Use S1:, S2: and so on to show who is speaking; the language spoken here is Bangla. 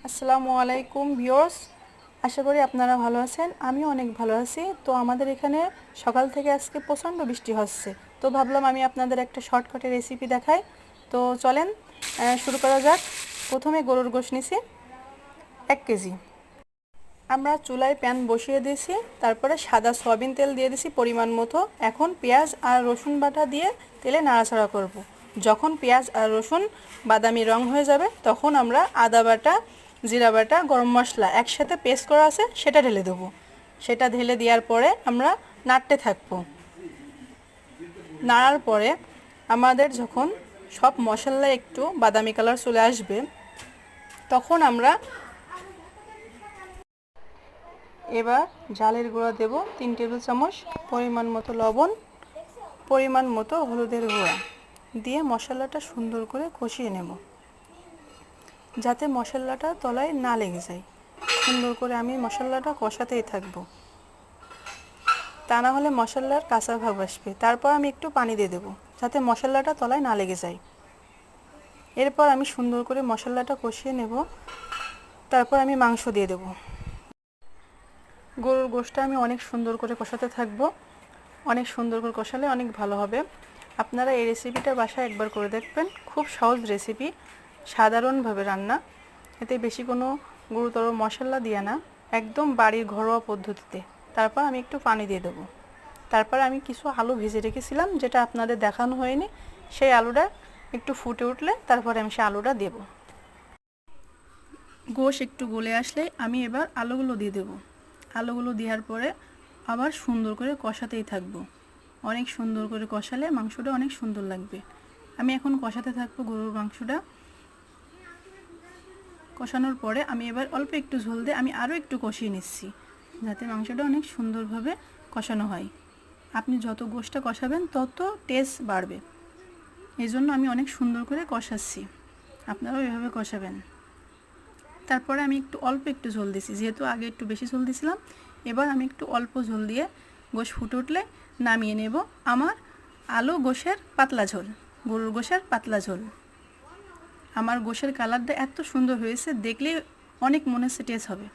S1: আসসালামু আলাইকুম ভিউয়ার্স, আশা করি আপনারা ভালো আছেন। আমিও অনেক ভালো আছি। তো আমাদের এখানে সকাল থেকে আজকে প্রচণ্ড বৃষ্টি হচ্ছে, তো ভাবলাম আমি আপনাদের একটা শর্টকাটে রেসিপি দেখাই। তো চলেন শুরু করা যাক। প্রথমে গরুর গোশত নিছি 1 কেজি। আমরা চুলায় প্যান বসিয়ে দিয়েছি, তারপরে সাদা সয়াবিন তেল দিয়ে দিছি পরিমাণ মতো। এখন পেঁয়াজ আর রসুন বাটা দিয়ে তেলে নাড়াচাড়া করব। যখন পেঁয়াজ আর রসুন বাদামি রং হয়ে যাবে তখন আমরা আদা বাটা, জিরা বাটা, গরম মশলা একসাথে পেস্ট করা আছে সেটা ঢেলে দেবো। সেটা ঢেলে দেওয়ার পরে আমরা নাড়তে থাকবো। নাড়ার পরে আমাদের যখন সব মশলা একটু বাদামি কালার চলে আসবে তখন আমরা এবার ঝালের গুঁড়া দেব 3 টেবিল চামচ, পরিমাণ মতো লবণ, পরিমাণ মতো হলুদের গুঁড়া দিয়ে মশলাটা সুন্দর করে কষিয়ে নেব, যাতে মশলাটা তলায় না লেগে যায়। সুন্দর করে আমি মশলাটা কষাতেই থাকব, তা না হলে মশলার কাঁচা ভাব আসবে। তারপর আমি একটু পানি দিয়ে দেব যাতে মশলাটা তলায় না লেগে যায়। এরপর আমি সুন্দর করে মশলাটা কষিয়ে নেব। তারপর আমি মাংস দিয়ে দেব। গরুর গোশতটা আমি অনেক সুন্দর করে কষাতে থাকবো। অনেক সুন্দর করে কষালে অনেক ভালো হবে। আপনারা এই রেসিপিটা বাসায় একবার করে দেখবেন। খুব সহজ রেসিপি, সাধারণভাবে রান্না, এতে বেশি কোনো গুরুতর মশলা দিয়ে না, একদম বাড়ির ঘরোয়া পদ্ধতিতে। তারপর আমি একটু পানি দিয়ে দেবো। তারপর আমি কিছু আলু ভেজে রেখেছিলাম, যেটা আপনাদের দেখানো হয়নি। সেই আলুটা একটু ফুটে উঠলে তারপরে আমি সেই আলুটা দেব। গোশ একটু গলে আসলে আমি এবার আলুগুলো দিয়ে দেব। আলুগুলো দেওয়ার পরে আবার সুন্দর করে কষাতেই থাকবো। অনেক সুন্দর করে কষালে মাংসটা অনেক সুন্দর লাগবে। আমি এখন কষাতে থাকবো গরুর মাংসটা। কষানোর পরে আমি এবার অল্প একটু ঝোল দিয়ে আমি আরও একটু কষিয়ে নিচ্ছি, যাতে মাংসটা অনেক সুন্দরভাবে কষানো হয়। আপনি যত গোশতটা কষাবেন তত টেস্ট বাড়বে, এই জন্য আমি অনেক সুন্দর করে কষাচ্ছি। আপনারাও এভাবে কষাবেন। তারপরে আমি অল্প একটু ঝোল দিয়েছি, যেহেতু আগে একটু বেশি ঝোল দিয়েছিলাম। এবার আমি একটু অল্প ঝোল দিয়ে গোশ ফুটে উঠলে নামিয়ে নেব। আমার আলু গোশের পাতলা ঝোল, গরুর গোশের পাতলা ঝোল। আমার গোশের কালারটা এত সুন্দর হয়েছে, দেখলেই অনেক মনে হচ্ছে টেস্ট হবে।